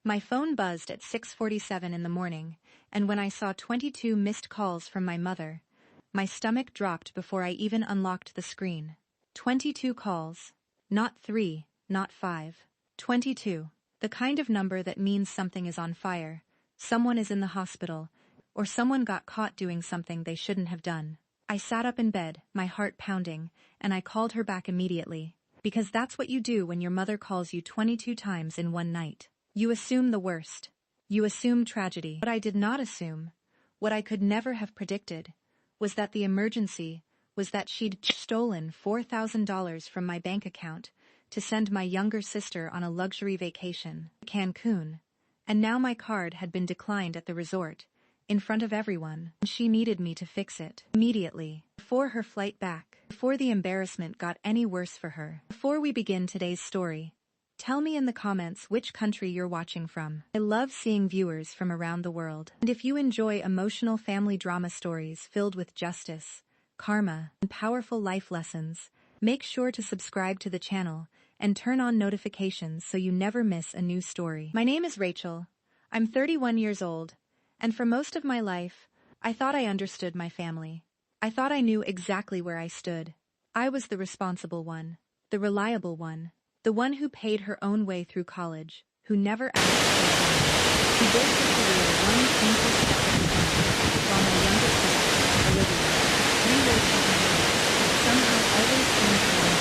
My phone buzzed at 6:47 in the morning, and when I saw 22 missed calls from my mother, my stomach dropped before I even unlocked the screen. 22 calls. Not 3, not 5. 22. The kind of number that means something is on fire, someone is in the hospital, or someone got caught doing something they shouldn't have done. I sat up in bed, my heart pounding, and I called her back immediately. Because that's what you do when your mother calls you 22 times in one night. You assume the worst. You assume tragedy. What I did not assume, what I could never have predicted, was that the emergency was that she'd stolen $4,000 from my bank account to send my younger sister on a luxury vacation to Cancun, and now my card had been declined at the resort, in front of everyone, and she needed me to fix it immediately, before her flight back, before the embarrassment got any worse for her. Before we begin today's story, tell me in the comments which country you're watching from. I love seeing viewers from around the world. And if you enjoy emotional family drama stories filled with justice, karma, and powerful life lessons, make sure to subscribe to the channel and turn on notifications so you never miss a new story. My name is Rachel. I'm 31 years old, and for most of my life, I thought I understood my family. I thought I knew exactly where I stood. I was the responsible one, the reliable one, the one who paid her own way through college, who never asked for who built her career one painful step at a time, while my younger sister, Olivia, 3 years behind me, somehow always seemed to want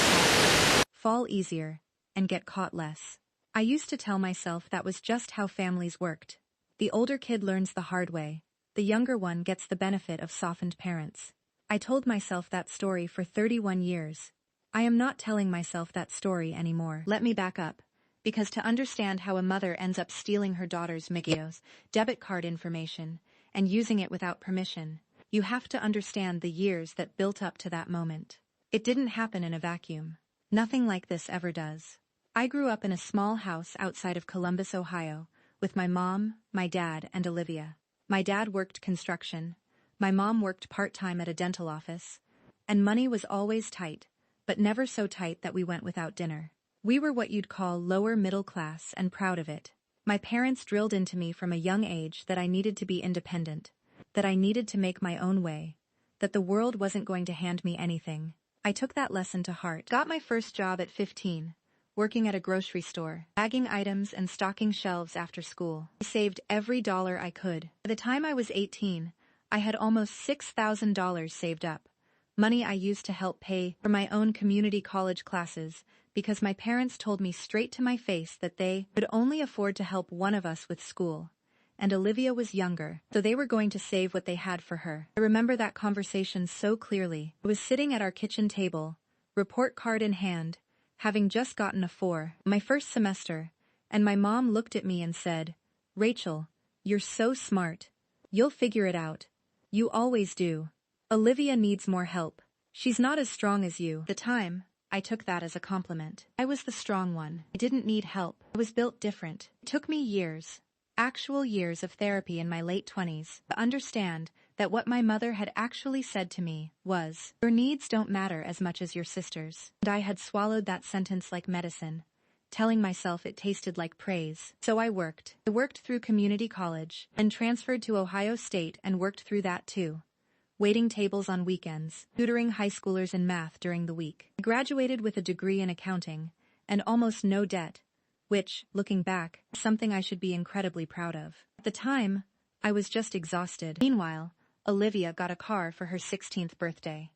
to fall easier and get caught less. I used to tell myself that was just how families worked. The older kid learns the hard way. The younger one gets the benefit of softened parents. I told myself that story for 31 years. I am not telling myself that story anymore. Let me back up. Because to understand how a mother ends up stealing her daughter's Mickey's debit card information and using it without permission, you have to understand the years that built up to that moment. It didn't happen in a vacuum. Nothing like this ever does. I grew up in a small house outside of Columbus, Ohio, with my mom, my dad, and Olivia. My dad worked construction. My mom worked part-time at a dental office. And money was always tight, but never so tight that we went without dinner. We were what you'd call lower middle class and proud of it. My parents drilled into me from a young age that I needed to be independent, that I needed to make my own way, that the world wasn't going to hand me anything. I took that lesson to heart. Got my first job at 15. Working at a grocery store, bagging items and stocking shelves after school. I saved every dollar I could. By the time I was 18, I had almost $6,000 saved up, money I used to help pay for my own community college classes because my parents told me straight to my face that they could only afford to help one of us with school, and Olivia was younger, so they were going to save what they had for her. I remember that conversation so clearly. I was sitting at our kitchen table, report card in hand, having just gotten a 4, my first semester, and my mom looked at me and said, "Rachel, you're so smart. You'll figure it out. You always do. Olivia needs more help. She's not as strong as you." At the time, I took that as a compliment. I was the strong one. I didn't need help. I was built different. It took me years, actual years of therapy in my late 20s, to understand that what my mother had actually said to me was, "Your needs don't matter as much as your sister's." And I had swallowed that sentence like medicine, telling myself it tasted like praise. So I worked. I worked through community college, and transferred to Ohio State and worked through that too. Waiting tables on weekends, tutoring high schoolers in math during the week. I graduated with a degree in accounting, and almost no debt, which, looking back, is something I should be incredibly proud of. At the time, I was just exhausted. Meanwhile, Olivia got a car for her 16th birthday.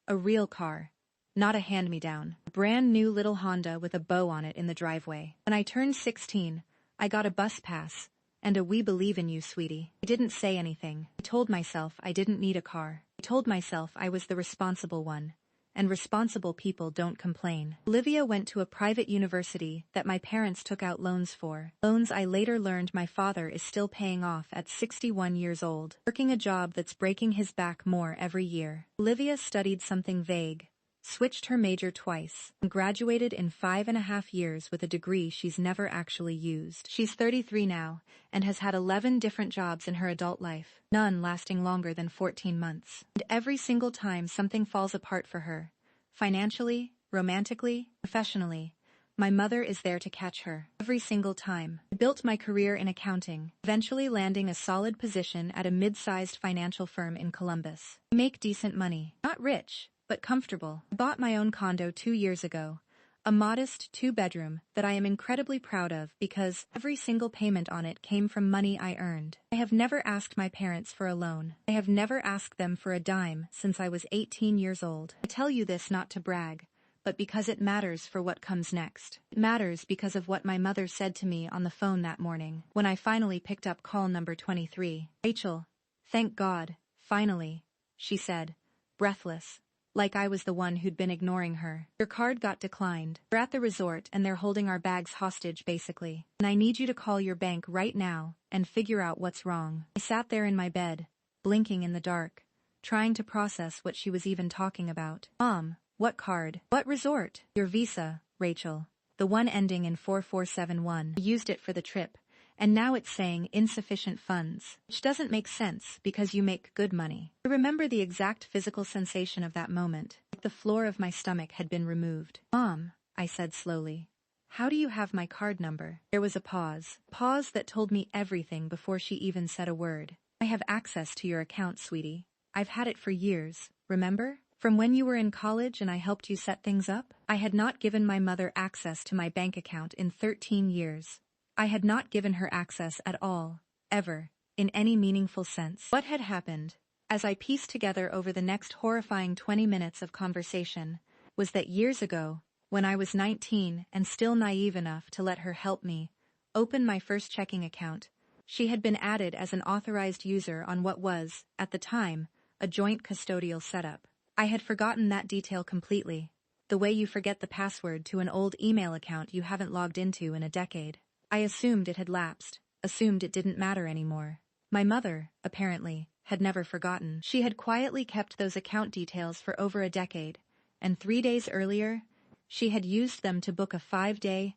A real car. Not a hand-me-down. A brand new little Honda with a bow on it in the driveway. When I turned 16, I got a bus pass, and a "We believe in you, sweetie." I didn't say anything. I told myself I didn't need a car. I told myself I was the responsible one, and responsible people don't complain. Olivia went to a private university that my parents took out loans for. Loans I later learned my father is still paying off at 61 years old, working a job that's breaking his back more every year. Olivia studied something vague, switched her major twice, and graduated in 5.5 years with a degree she's never actually used. She's 33 now, and has had 11 different jobs in her adult life, none lasting longer than 14 months. And every single time something falls apart for her, financially, romantically, professionally, My mother is there to catch her. Every single time. I built my career in accounting, eventually landing a solid position at a mid-sized financial firm in Columbus. I make decent money. Not rich, but comfortable. I bought my own condo 2 years ago. A modest 2-bedroom that I am incredibly proud of because every single payment on it came from money I earned. I have never asked my parents for a loan. I have never asked them for a dime since I was 18 years old. I tell you this not to brag, but because it matters for what comes next. It matters because of what my mother said to me on the phone that morning when I finally picked up call number 23. Rachel, thank God, finally, she said, breathless, like I was the one who'd been ignoring her. Your card got declined. We're at the resort and they're holding our bags hostage basically. And I need you to call your bank right now and figure out what's wrong. I sat there in my bed, blinking in the dark, trying to process what she was even talking about. Mom, what card? What resort? Your Visa, Rachel. The one ending in 4471. I used it for the trip, and now it's saying insufficient funds, which doesn't make sense because you make good money. I remember the exact physical sensation of that moment, like the floor of my stomach had been removed. Mom, I said slowly, how do you have my card number? There was a pause that told me everything before she even said a word. I have access to your account, sweetie. I've had it for years, remember? From when you were in college and I helped you set things up? I had not given my mother access to my bank account in 13 years. I had not given her access at all, ever, in any meaningful sense. What had happened, as I pieced together over the next horrifying 20 minutes of conversation, was that years ago, when I was 19 and still naive enough to let her help me open my first checking account, she had been added as an authorized user on what was, at the time, a joint custodial setup. I had forgotten that detail completely, the way you forget the password to an old email account you haven't logged into in a decade. I assumed it had lapsed, assumed it didn't matter anymore. My mother, apparently, had never forgotten. She had quietly kept those account details for over a decade, and 3 days earlier, she had used them to book a 5-day,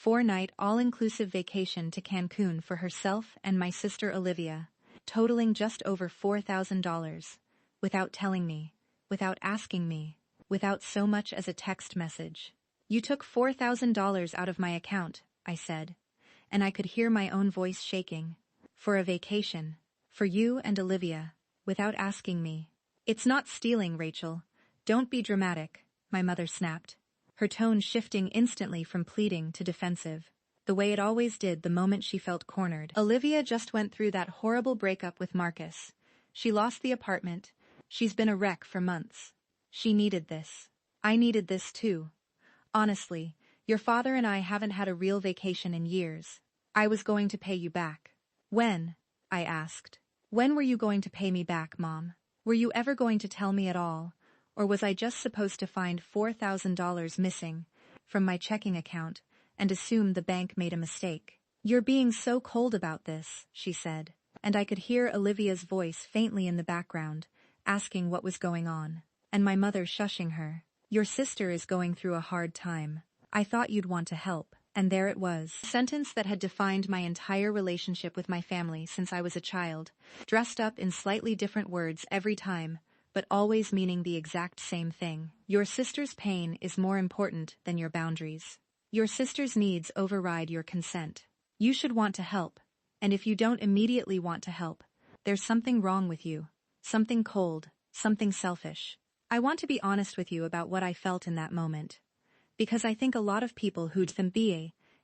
4-night all-inclusive vacation to Cancun for herself and my sister Olivia, totaling just over $4,000, without telling me, without asking me, without so much as a text message. You took $4,000 out of my account, I said, and I could hear my own voice shaking. For a vacation. For you and Olivia. Without asking me. It's not stealing, Rachel. Don't be dramatic, my mother snapped, her tone shifting instantly from pleading to defensive, the way it always did the moment she felt cornered. Olivia just went through that horrible breakup with Marcus. She lost the apartment. She's been a wreck for months. She needed this. I needed this too. Honestly, your father and I haven't had a real vacation in years. I was going to pay you back. When? I asked. When were you going to pay me back, Mom? Were you ever going to tell me at all? Or was I just supposed to find $4,000 missing from my checking account and assume the bank made a mistake? You're being so cold about this, she said, and I could hear Olivia's voice faintly in the background, asking what was going on, and my mother shushing her. Your sister is going through a hard time. I thought you'd want to help, and there it was. A sentence that had defined my entire relationship with my family since I was a child, dressed up in slightly different words every time, but always meaning the exact same thing. Your sister's pain is more important than your boundaries. Your sister's needs override your consent. You should want to help, and if you don't immediately want to help, there's something wrong with you. Something cold, something selfish. I want to be honest with you about what I felt in that moment, because I think a lot of people who'd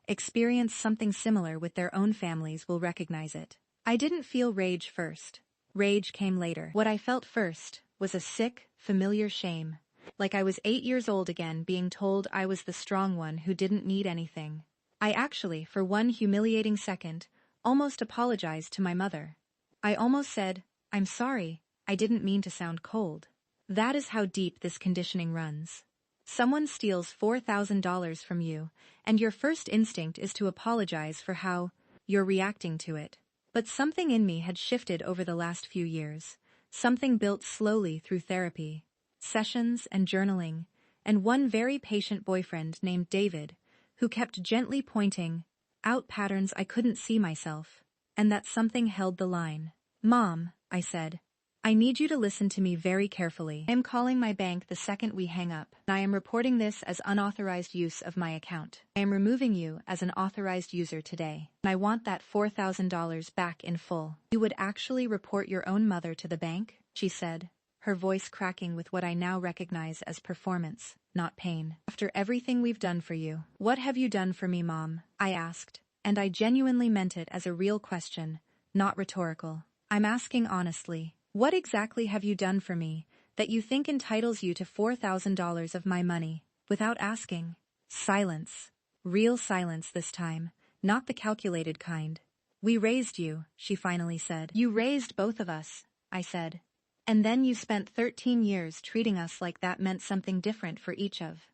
experience something similar with their own families will recognize it. I didn't feel rage first. Rage came later. What I felt first was a sick, familiar shame, like I was 8 years old again being told I was the strong one who didn't need anything. I actually, for one humiliating second, almost apologized to my mother. I almost said, I'm sorry, I didn't mean to sound cold. That is how deep this conditioning runs. Someone steals $4,000 from you, and your first instinct is to apologize for how you're reacting to it. But something in me had shifted over the last few years, something built slowly through therapy, sessions and journaling, and one very patient boyfriend named David, who kept gently pointing out patterns I couldn't see myself, and that something held the line. Mom, I said, I need you to listen to me very carefully. I am calling my bank the second we hang up, and I am reporting this as unauthorized use of my account. I am removing you as an authorized user today, and I want that $4,000 back in full. You would actually report your own mother to the bank? She said, her voice cracking with what I now recognize as performance, not pain. After everything we've done for you. What have you done for me, Mom? I asked, and I genuinely meant it as a real question, not rhetorical. I'm asking honestly. What exactly have you done for me that you think entitles you to $4,000 of my money, without asking? Silence. Real silence this time, not the calculated kind. We raised you, she finally said. You raised both of us, I said. And then you spent 13 years treating us like that meant something different for each of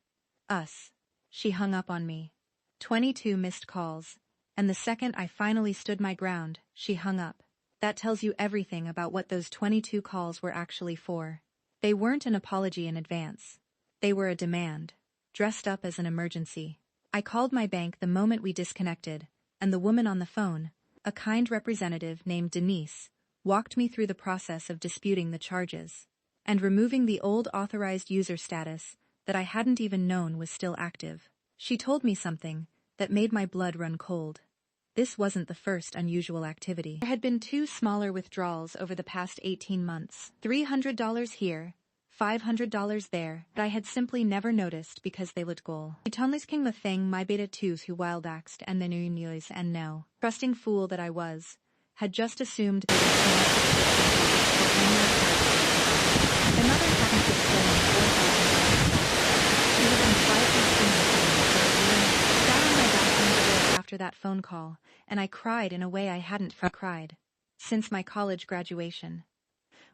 us. She hung up on me. 22 missed calls, and the second I finally stood my ground, she hung up. That tells you everything about what those 22 calls were actually for. They weren't an apology in advance. They were a demand, dressed up as an emergency. I called my bank the moment we disconnected, and the woman on the phone, a kind representative named Denise, walked me through the process of disputing the charges and removing the old authorized user status that I hadn't even known was still active. She told me something that made my blood run cold. This wasn't the first unusual activity. There had been 2 smaller withdrawals over the past 18 months. $300 here, $500 there, but I had simply never noticed because they looked goal. Itonlisking the thing my beta 2s who wildaxed and menuinulis and no, trusting fool that I was, had just assumed they were my mother hadn't just stolen $4,000. She had been quietly singing after that phone call, and I cried in a way I hadn't cried since my college graduation.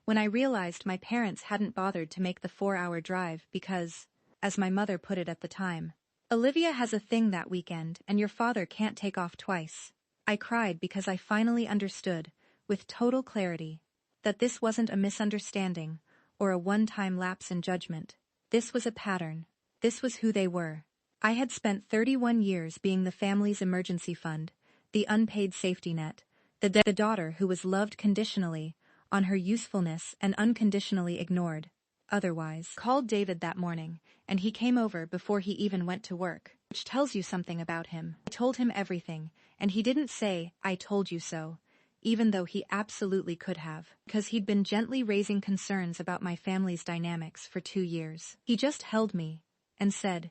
When I realized my parents hadn't bothered to make the 4-hour drive because, as my mother put it at the time, Olivia has a thing that weekend and your father can't take off twice. I cried because I finally understood, with total clarity, that this wasn't a misunderstanding or a one-time lapse in judgment. This was a pattern. This was who they were. I had spent 31 years being the family's emergency fund, the unpaid safety net, the daughter who was loved conditionally on her usefulness and unconditionally ignored. Otherwise, called David that morning, and he came over before he even went to work, which tells you something about him. I told him everything, and he didn't say, "I told you so," even though he absolutely could have, because he'd been gently raising concerns about my family's dynamics for 2 years. He just held me and said,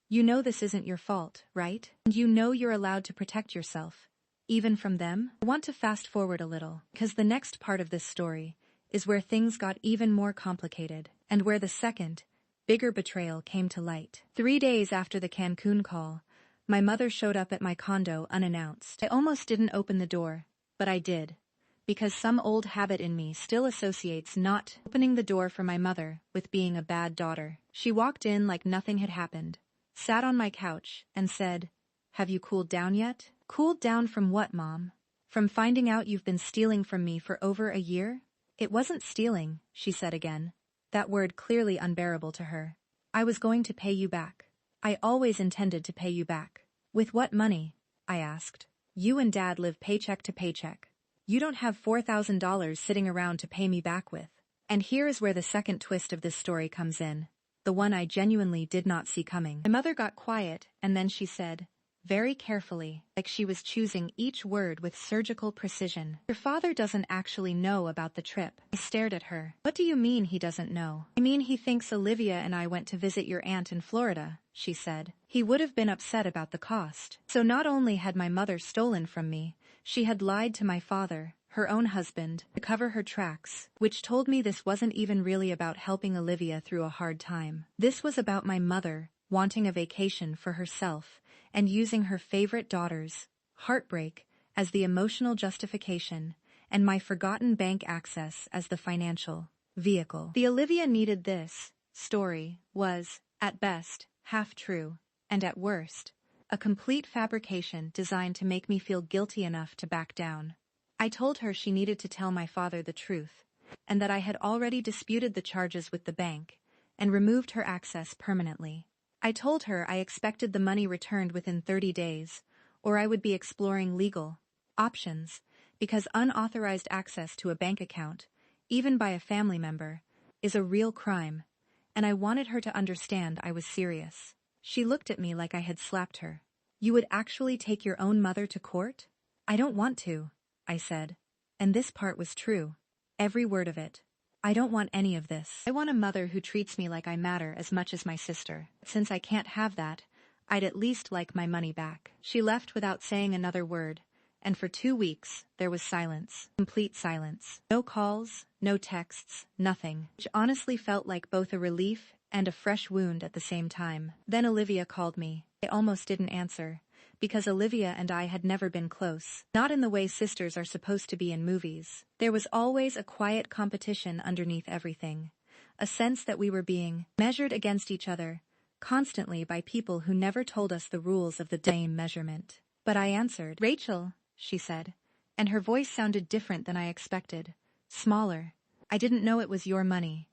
"You know this isn't your fault, right? And you know you're allowed to protect yourself, even from them?" I want to fast forward a little, because the next part of this story is where things got even more complicated, and where the second, bigger betrayal came to light. 3 days after the Cancun call, my mother showed up at my condo unannounced. I almost didn't open the door, but I did, because some old habit in me still associates not opening the door for my mother with being a bad daughter. She walked in like nothing had happened, sat on my couch, and said, "Have you cooled down yet?" "Cooled down from what, Mom? From finding out you've been stealing from me for over a year?" "It wasn't stealing," she said again, that word clearly unbearable to her. "I was going to pay you back. I always intended to pay you back." "With what money?" I asked. "You and Dad live paycheck to paycheck. You don't have $4,000 sitting around to pay me back with." And here is where the second twist of this story comes in, the one I genuinely did not see coming. My mother got quiet, and then she said, very carefully, like she was choosing each word with surgical precision, "Your father doesn't actually know about the trip." I stared at her. "What do you mean he doesn't know?" "I mean he thinks Olivia and I went to visit your aunt in Florida," she said. "He would have been upset about the cost." So not only had my mother stolen from me, she had lied to my father, her own husband, to cover her tracks, which told me this wasn't even really about helping Olivia through a hard time. This was about my mother wanting a vacation for herself and using her favorite daughter's heartbreak as the emotional justification and my forgotten bank access as the financial vehicle. The Olivia needed this story was, at best, half true, and at worst, a complete fabrication designed to make me feel guilty enough to back down. I told her she needed to tell my father the truth, and that I had already disputed the charges with the bank and removed her access permanently. I told her I expected the money returned within 30 days, or I would be exploring legal options, because unauthorized access to a bank account, even by a family member, is a real crime, and I wanted her to understand I was serious. She looked at me like I had slapped her. You would actually take your own mother to court? I don't want to, I said. And this part was true. Every word of it. I don't want any of this. I want a mother who treats me like I matter as much as my sister. Since I can't have that, I'd at least like my money back. She left without saying another word, and for 2 weeks, there was silence. Complete silence. No calls, no texts, nothing. Which honestly felt like both a relief and a fresh wound at the same time. Then Olivia called me. I almost didn't answer, because Olivia and I had never been close. Not in the way sisters are supposed to be in movies. There was always a quiet competition underneath everything. A sense that we were being measured against each other, constantly by people who never told us the rules of the same measurement. But I answered. Rachel, she said, and her voice sounded different than I expected. Smaller. I didn't know it was your money.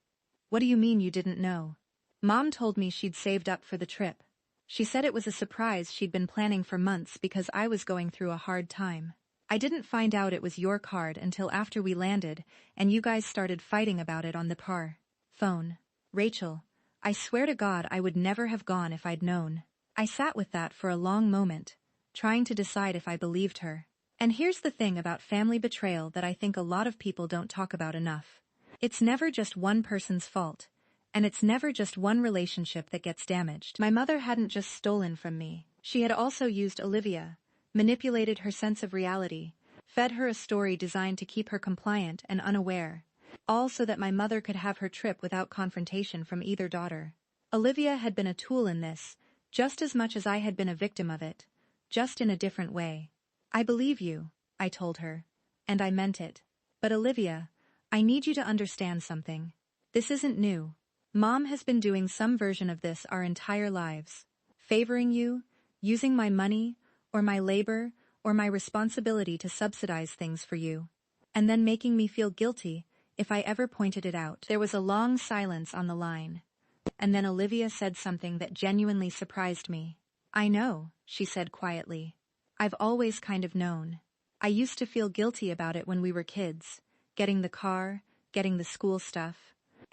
What do you mean you didn't know? Mom told me she'd saved up for the trip. She said it was a surprise she'd been planning for months because I was going through a hard time. I didn't find out it was your card until after we landed and you guys started fighting about it on the phone. Rachel, I swear to God I would never have gone if I'd known. I sat with that for a long moment, trying to decide if I believed her. And here's the thing about family betrayal that I think a lot of people don't talk about enough. It's never just one person's fault. And it's never just one relationship that gets damaged. My mother hadn't just stolen from me. She had also used Olivia, manipulated her sense of reality, fed her a story designed to keep her compliant and unaware, all so that my mother could have her trip without confrontation from either daughter. Olivia had been a tool in this, just as much as I had been a victim of it, just in a different way. I believe you, I told her, and I meant it. But Olivia, I need you to understand something. This isn't new. Mom has been doing some version of this our entire lives. Favoring you, using my money, or my labor, or my responsibility to subsidize things for you. And then making me feel guilty if I ever pointed it out. There was a long silence on the line. And then Olivia said something that genuinely surprised me. I know, she said quietly. I've always kind of known. I used to feel guilty about it when we were kids, getting the car, getting the school stuff.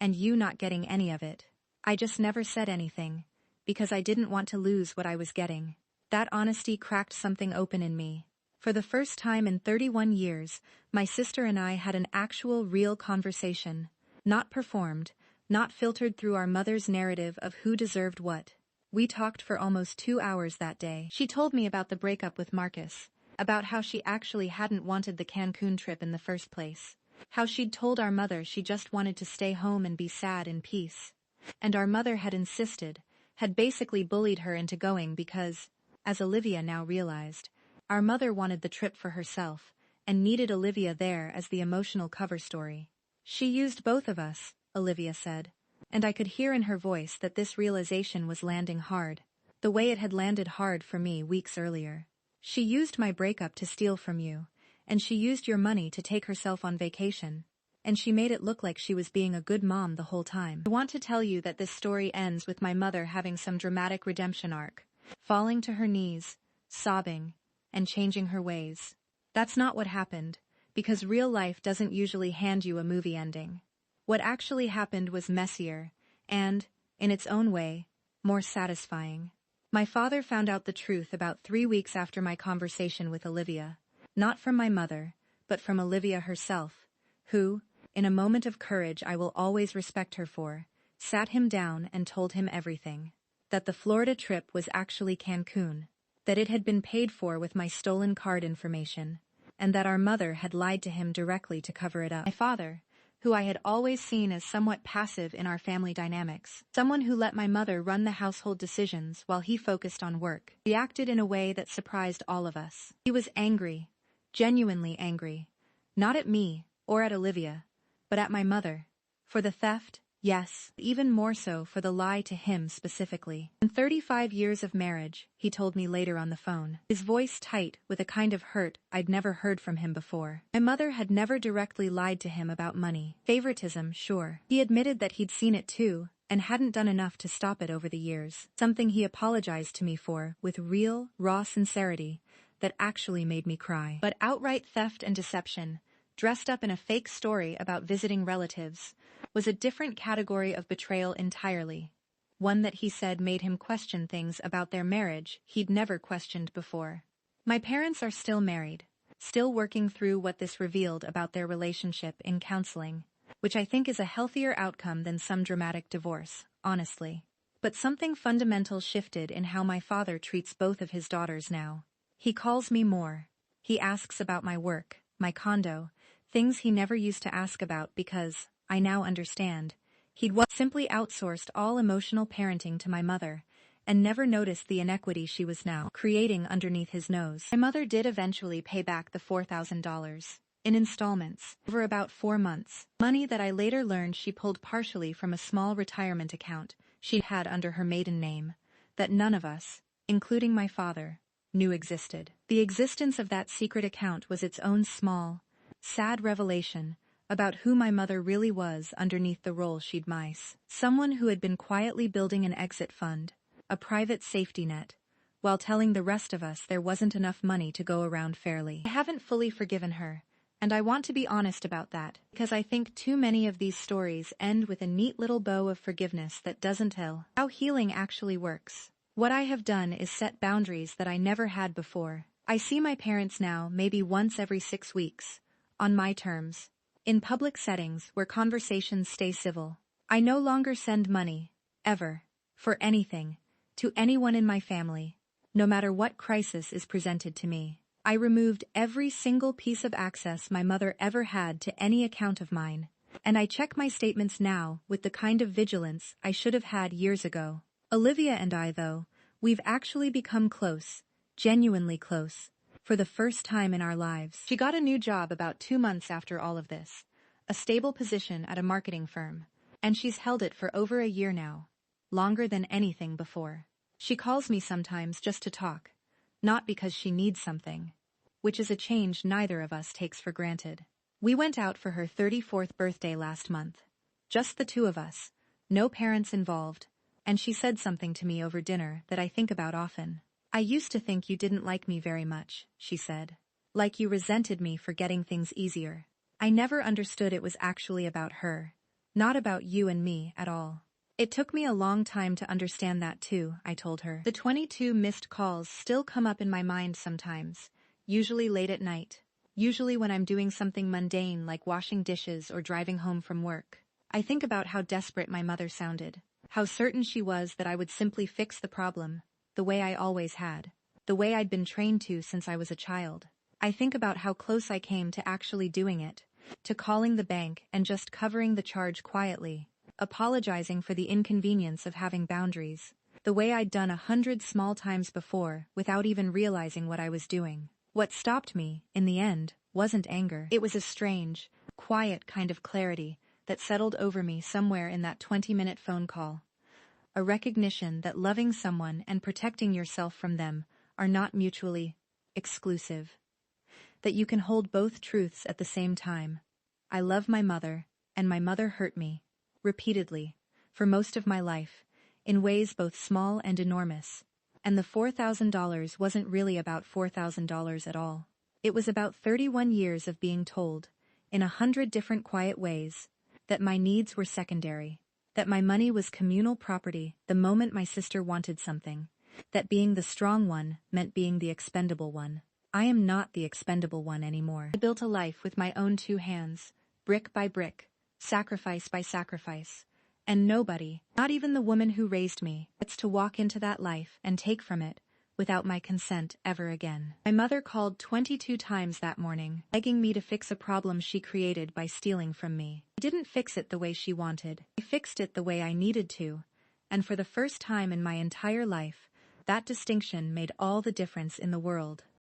And you not getting any of it. I just never said anything, because I didn't want to lose what I was getting. That honesty cracked something open in me. For the first time in 31 years, my sister and I had an actual real conversation. Not performed, not filtered through our mother's narrative of who deserved what. We talked for almost 2 hours that day. She told me about the breakup with Marcus, about how she actually hadn't wanted the Cancun trip in the first place. How she'd told our mother she just wanted to stay home and be sad in peace. And our mother had insisted, had basically bullied her into going because, as Olivia now realized, our mother wanted the trip for herself and needed Olivia there as the emotional cover story. She used both of us, Olivia said, and I could hear in her voice that this realization was landing hard, the way it had landed hard for me weeks earlier. She used my breakup to steal from you. And she used your money to take herself on vacation. And she made it look like she was being a good mom the whole time. I want to tell you that this story ends with my mother having some dramatic redemption arc, falling to her knees, sobbing, and changing her ways. That's not what happened, because real life doesn't usually hand you a movie ending. What actually happened was messier, and, in its own way, more satisfying. My father found out the truth about 3 weeks after my conversation with Olivia. Not from my mother, but from Olivia herself, who, in a moment of courage I will always respect her for, sat him down and told him everything. That the Florida trip was actually Cancun, that it had been paid for with my stolen card information, and that our mother had lied to him directly to cover it up. My father, who I had always seen as somewhat passive in our family dynamics, someone who let my mother run the household decisions while he focused on work, reacted in a way that surprised all of us. He was angry. Genuinely angry. Not at me, or at Olivia, but at my mother. For the theft, yes, even more so for the lie to him specifically. In 35 years of marriage, he told me later on the phone, his voice tight with a kind of hurt I'd never heard from him before. My mother had never directly lied to him about money. Favoritism, sure. He admitted that he'd seen it too, and hadn't done enough to stop it over the years. Something he apologized to me for with real, raw sincerity that actually made me cry. But outright theft and deception, dressed up in a fake story about visiting relatives, was a different category of betrayal entirely. One that he said made him question things about their marriage he'd never questioned before. My parents are still married, still working through what this revealed about their relationship in counseling, which I think is a healthier outcome than some dramatic divorce, honestly. But something fundamental shifted in how my father treats both of his daughters now. He calls me more. He asks about my work, my condo, things he never used to ask about because, I now understand, he'd simply outsourced all emotional parenting to my mother, and never noticed the inequity she was now creating underneath his nose. My mother did eventually pay back the $4,000 in installments over about 4 months, money that I later learned she pulled partially from a small retirement account she had under her maiden name, that none of us, including my father, knew existed. The existence of that secret account was its own small, sad revelation about who my mother really was underneath the role she'd someone who had been quietly building an exit fund, a private safety net, while telling the rest of us there wasn't enough money to go around fairly. I haven't fully forgiven her, and I want to be honest about that, because I think too many of these stories end with a neat little bow of forgiveness that doesn't tell how healing actually works. What I have done is set boundaries that I never had before. I see my parents now maybe once every 6 weeks, on my terms, in public settings where conversations stay civil. I no longer send money, ever, for anything, to anyone in my family, no matter what crisis is presented to me. I removed every single piece of access my mother ever had to any account of mine, and I check my statements now with the kind of vigilance I should have had years ago. Olivia and I, though, we've actually become close, genuinely close, for the first time in our lives. She got a new job about 2 months after all of this, a stable position at a marketing firm, and she's held it for over a year now, longer than anything before. She calls me sometimes just to talk, not because she needs something, which is a change neither of us takes for granted. We went out for her 34th birthday last month, just the two of us, no parents involved, and she said something to me over dinner that I think about often. "I used to think you didn't like me very much," she said. "Like you resented me for getting things easier. I never understood it was actually about her, not about you and me at all." It took me a long time to understand that too, I told her. The 22 missed calls still come up in my mind sometimes, usually late at night, usually when I'm doing something mundane like washing dishes or driving home from work. I think about how desperate my mother sounded, how certain she was that I would simply fix the problem, the way I always had, the way I'd been trained to since I was a child. I think about how close I came to actually doing it, to calling the bank and just covering the charge quietly, apologizing for the inconvenience of having boundaries, the way I'd done 100 small times before without even realizing what I was doing. What stopped me, in the end, wasn't anger. It was a strange, quiet kind of clarity that settled over me somewhere in that 20-minute phone call. A recognition that loving someone and protecting yourself from them are not mutually exclusive. That you can hold both truths at the same time. I love my mother, and my mother hurt me, repeatedly, for most of my life, in ways both small and enormous. And the $4,000 wasn't really about $4,000 at all. It was about 31 years of being told, in 100 different quiet ways, that my needs were secondary, that my money was communal property the moment my sister wanted something, that being the strong one meant being the expendable one. I am not the expendable one anymore. I built a life with my own 2 hands, brick by brick, sacrifice by sacrifice, and nobody, not even the woman who raised me, gets to walk into that life and take from it, without my consent ever again. My mother called 22 times that morning, begging me to fix a problem she created by stealing from me. I didn't fix it the way she wanted. I fixed it the way I needed to, and for the first time in my entire life, that distinction made all the difference in the world.